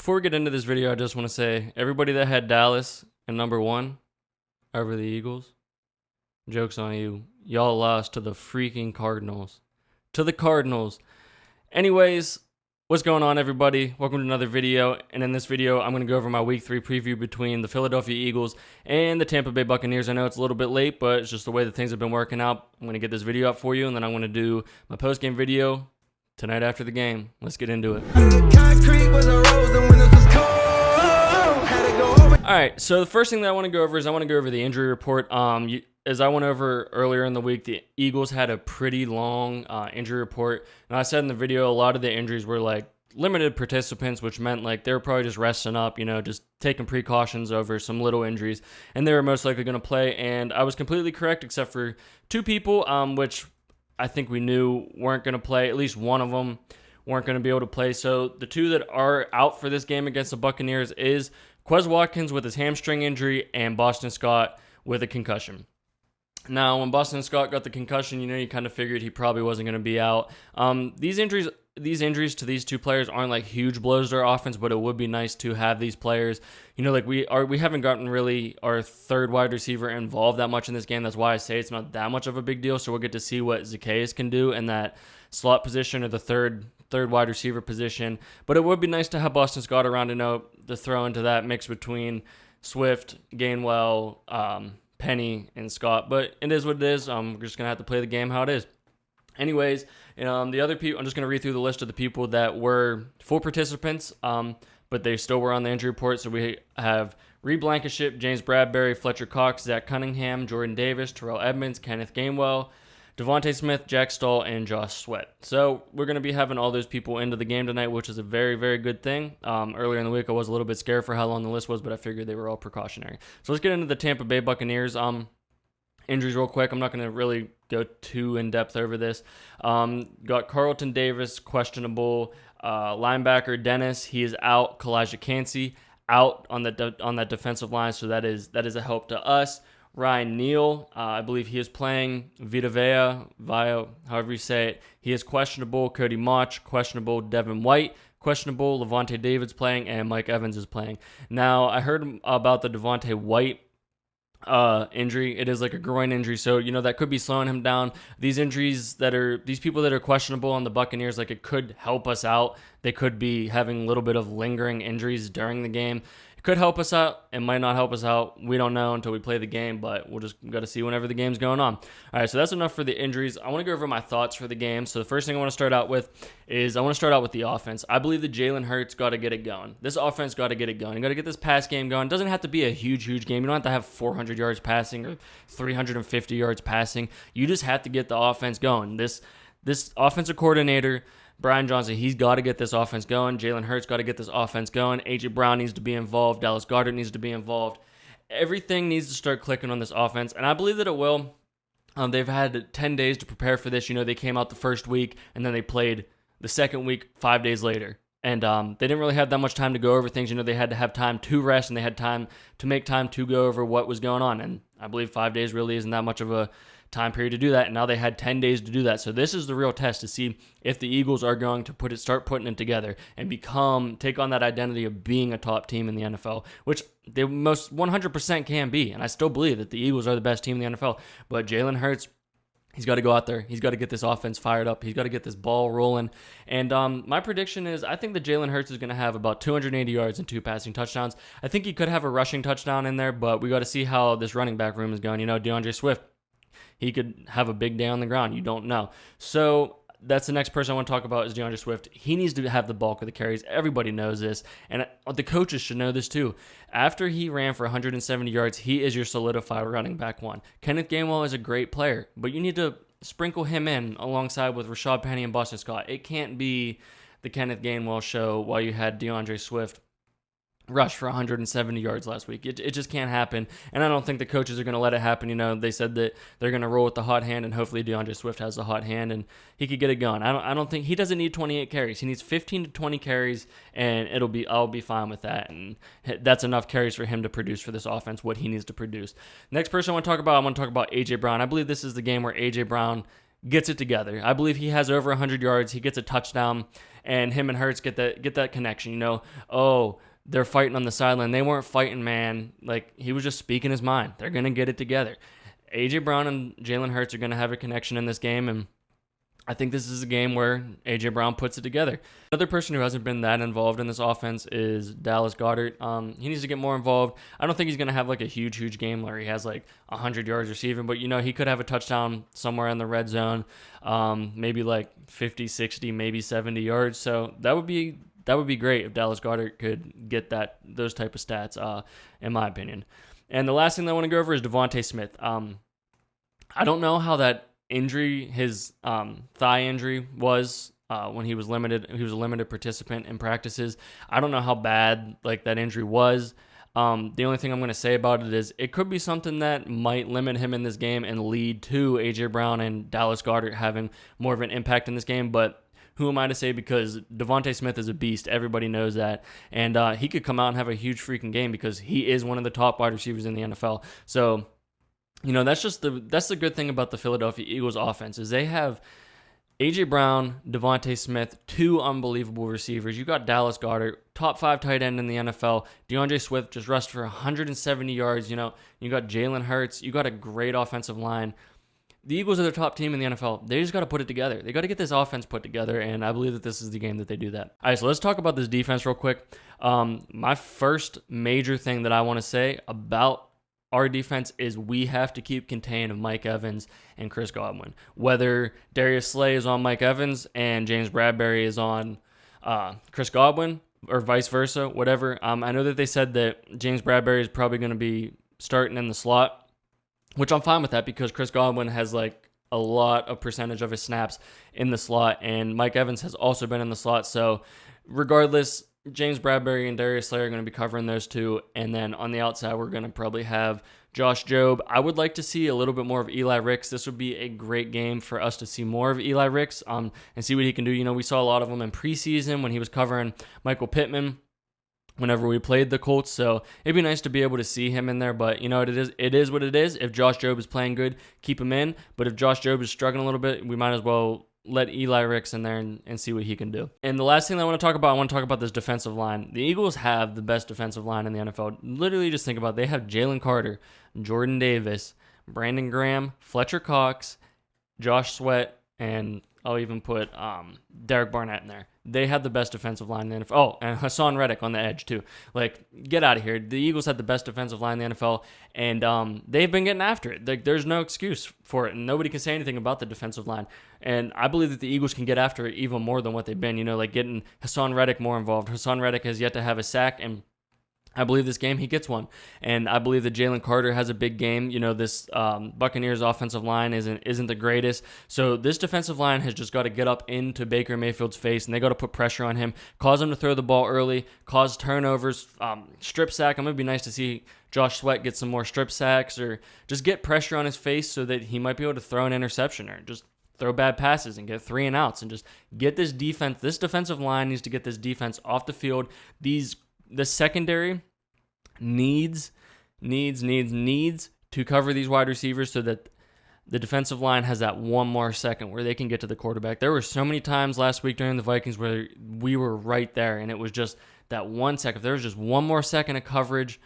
Before we get into this video, I just want to say, everybody that had Dallas in #1 over the Eagles, joke's on you. Y'all lost to the freaking Cardinals. To the Cardinals. Anyways, what's going on, everybody? Welcome to another video. And in this video, I'm going to go over my Week 3 preview between the Philadelphia Eagles and the Tampa Bay Buccaneers. I know it's a little bit late, but it's just the way that things have been working out. I'm going to get this video up for you, and then I'm going to do my post-game video tonight after the game. Let's get into it. Alright, so the first thing that I want to go over is I want to go over the injury report. As I went over earlier in the week, the Eagles had a pretty long injury report. And I said in the video, a lot of the injuries were like limited participants, which meant like they were probably just resting up, just taking precautions over some little injuries. And they were most likely going to play. And I was completely correct, except for two people, which I think we knew weren't going to play. At least one of them weren't going to be able to play. So the two that are out for this game against the Buccaneers is Quez Watkins with his hamstring injury and Boston Scott with a concussion. Now, when Boston Scott got the concussion, you kind of figured he probably wasn't going to be out. These injuries to these two players aren't like huge blows to our offense, but it would be nice to have these players. We haven't gotten really our third wide receiver involved that much in this game. That's why I say it's not that much of a big deal. So we'll get to see what Zacchaeus can do in that slot position or the third wide receiver position. But it would be nice to have Boston Scott around to throw into that mix between Swift, Gainwell, Penny, and Scott. But it is what it is. We're just going to have to play the game how it is. Anyways, the other people, I'm just going to read through the list of the people that were full participants, but they still were on the injury report. So we have Reed Blankenship, James Bradbury, Fletcher Cox, Zach Cunningham, Jordan Davis, Terrell Edmonds, Kenneth Gainwell, Devontae Smith, Jack Stahl, and Josh Sweat. So we're going to be having all those people into the game tonight, which is a very, very good thing. Earlier in the week, I was a little bit scared for how long the list was, but I figured they were all precautionary. So let's get into the Tampa Bay Buccaneers injuries real quick. I'm not going to really go too in-depth over this. Got Carlton Davis, questionable. Linebacker Dennis, he is out. Kalijah Cansey, out on that defensive line, so that is a help to us. Ryan Neal, I believe he is playing. Vita Vea, however you say it, he is questionable. Cody Mauch, questionable. Devin White, questionable. Levante David's playing, and Mike Evans is playing. Now, I heard about the Devontae White injury. It is like a groin injury, so that could be slowing him down. These people that are questionable on the Buccaneers, like, it could help us out. They could be having a little bit of lingering injuries during the game. Could help us out. It might not help us out. We don't know until we play the game, but we'll just got to see whenever the game's going on. All right, so that's enough for the injuries. I want to go over my thoughts for the game. So the first thing I want to start out with is I want to start out with the offense. I believe that Jalen Hurts got to get it going. This offense got to get it going. You got to get this pass game going. It doesn't have to be a huge game. You don't have to have 400 yards passing or 350 yards passing. You just have to get the offense going. This offensive coordinator, Brian Johnson, he's got to get this offense going. Jalen Hurts got to get this offense going. A.J. Brown needs to be involved. Dallas Goedert needs to be involved. Everything needs to start clicking on this offense, and I believe that it will. They've had 10 days to prepare for this. They came out the first week, and then they played the second week 5 days later. And they didn't really have that much time to go over things. They had to have time to rest, and they had time to make time to go over what was going on. And I believe 5 days really isn't that much of a time period to do that, and now they had 10 days to do that. So this is the real test to see if the Eagles are going to start putting it together and take on that identity of being a top team in the NFL, which they most 100% can be. And I still believe that the Eagles are the best team in the NFL. But Jalen Hurts, he's got to go out there. He's got to get this offense fired up. He's got to get this ball rolling. And my prediction is I think that Jalen Hurts is going to have about 280 yards and 2 passing touchdowns. I think he could have a rushing touchdown in there, but we got to see how this running back room is going. Deandre Swift, he could have a big day on the ground. You don't know. So that's the next person I want to talk about is Deandre Swift. He needs to have the bulk of the carries. Everybody knows this, and the coaches should know this too. After he ran for 170 yards, he is your solidified running back one. Kenneth Gainwell is a great player, but you need to sprinkle him in alongside with Rashad Penny and Boston Scott. It can't be the Kenneth Gainwell show while you had Deandre Swift rush for 170 yards last week. It just can't happen, and I don't think the coaches are going to let it happen. They said that they're going to roll with the hot hand, and hopefully DeAndre Swift has the hot hand, and he could get it going. I don't think he doesn't need 28 carries. He needs 15 to 20 carries, and I'll be fine with that, and that's enough carries for him to produce for this offense what he needs to produce. Next person I want to talk about A.J. Brown. I believe this is the game where A.J. Brown gets it together. I believe he has over 100 yards. He gets a touchdown, and him and Hurts get that connection. You know, oh, they're fighting on the sideline. They weren't fighting, man. Like, he was just speaking his mind. They're going to get it together. A.J. Brown and Jalen Hurts are going to have a connection in this game, and I think this is a game where A.J. Brown puts it together. Another person who hasn't been that involved in this offense is Dallas Goedert. He needs to get more involved. I don't think he's going to have like a huge game where he has like 100 yards receiving, but, you know, he could have a touchdown somewhere in the red zone, maybe like 50, 60, maybe 70 yards. So that would be great if Dallas Goedert could get those type of stats, in my opinion. And the last thing that I want to go over is Devontae Smith. I don't know how that injury, his thigh injury, was when he was limited. He was a limited participant in practices. I don't know how bad like that injury was. The only thing I'm going to say about it is it could be something that might limit him in this game and lead to A.J. Brown and Dallas Goedert having more of an impact in this game. But who am I to say? Because Devontae Smith is a beast. Everybody knows that. And he could come out and have a huge freaking game because he is one of the top wide receivers in the NFL. So, you know, that's the good thing about the Philadelphia Eagles offense is they have A.J. Brown, Devontae Smith, two unbelievable receivers. You got Dallas Goedert, top 5 tight end in the NFL. Deandre Swift just rushed for 170 yards. You know, you got Jalen Hurts. You got a great offensive line. The Eagles are the top team in the NFL. They just got to put it together. They got to get this offense put together, and I believe that this is the game that they do that. All right, so let's talk about this defense real quick. My first major thing that I want to say about our defense is we have to keep contained of Mike Evans and Chris Godwin. Whether Darius Slay is on Mike Evans and James Bradberry is on Chris Godwin or vice versa, whatever. I know that they said that James Bradberry is probably going to be starting in the slot, which I'm fine with that because Chris Godwin has like a lot of percentage of his snaps in the slot, and Mike Evans has also been in the slot. So regardless, James Bradberry and Darius Slay are going to be covering those two. And then on the outside, we're going to probably have Josh Jobe. I would like to see a little bit more of Eli Ricks. This would be a great game for us to see more of Eli Ricks and see what he can do. You know, we saw a lot of him in preseason when he was covering Michael Pittman whenever we played the Colts. So it'd be nice to be able to see him in there. But, you know, it is what it is. If Josh Jobe is playing good, keep him in. But if Josh Jobe is struggling a little bit, we might as well let Eli Ricks in there and see what he can do. And the last thing I want to talk about this defensive line. The Eagles have the best defensive line in the NFL. Literally just think about it. They have Jalen Carter, Jordan Davis, Brandon Graham, Fletcher Cox, Josh Sweat, and I'll even put Derek Barnett in there. They have the best defensive line in the NFL. Oh, and Hassan Reddick on the edge too. Like, get out of here. The Eagles have the best defensive line in the NFL, and they've been getting after it. Like, there's no excuse for it, and nobody can say anything about the defensive line. And I believe that the Eagles can get after it even more than what they've been. You know, like getting Hassan Reddick more involved. Hassan Reddick has yet to have a sack, and I believe this game he gets one. And I believe that Jalen Carter has a big game. You know, this Buccaneers offensive line isn't the greatest. So this defensive line has just got to get up into Baker Mayfield's face, and they got to put pressure on him, cause him to throw the ball early, cause turnovers, strip sack. I'm going to be nice to see Josh Sweat get some more strip sacks or just get pressure on his face so that he might be able to throw an interception or just throw bad passes and get 3 and outs and just get this defense. This defensive line needs to get this defense off the field. The secondary needs to cover these wide receivers so that the defensive line has that one more second where they can get to the quarterback. There were so many times last week during the Vikings where we were right there, and it was just that 1 second. If there was just one more second of coverage,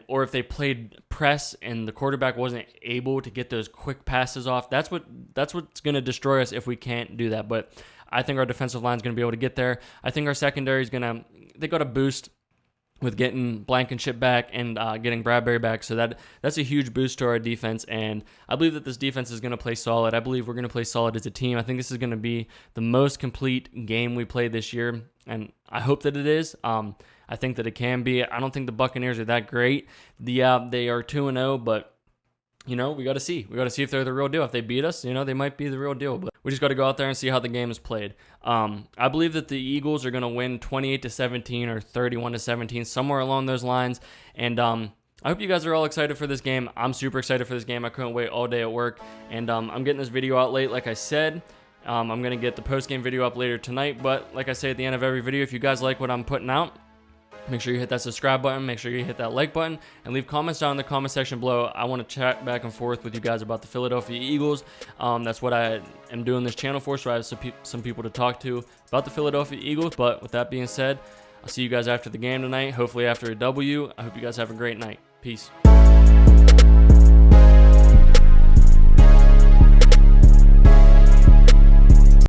or if they played press and the quarterback wasn't able to get those quick passes off, that's what's going to destroy us if we can't do that. But I think our defensive line is going to be able to get there. I think our secondary is they got a boost with getting Blankenship back and getting Bradberry back. So that's a huge boost to our defense, and I believe that this defense is going to play solid. I believe we're going to play solid as a team. I think this is going to be the most complete game we played this year, and I hope that it is. I think that it can be. I don't think the Buccaneers are that great. They are 2-0, but you know, we got to see. We got to see if they're the real deal. If they beat us, you know, they might be the real deal. But we just got to go out there and see how the game is played. I believe that the Eagles are going to win 28-17 or 31-17, somewhere along those lines. And I hope you guys are all excited for this game. I'm super excited for this game. I couldn't wait all day at work. And I'm getting this video out late, like I said. I'm going to get the post-game video up later tonight. But like I say at the end of every video, if you guys like what I'm putting out, Make sure you hit that subscribe button. Make sure you hit that like button and leave comments down in the comment section below. I want to chat back and forth with you guys about the Philadelphia Eagles. That's what I am doing this channel for, so I have some people to talk to about the Philadelphia Eagles. But with that being said, I'll see you guys after the game tonight, hopefully after a W. I hope you guys have a great night. Peace.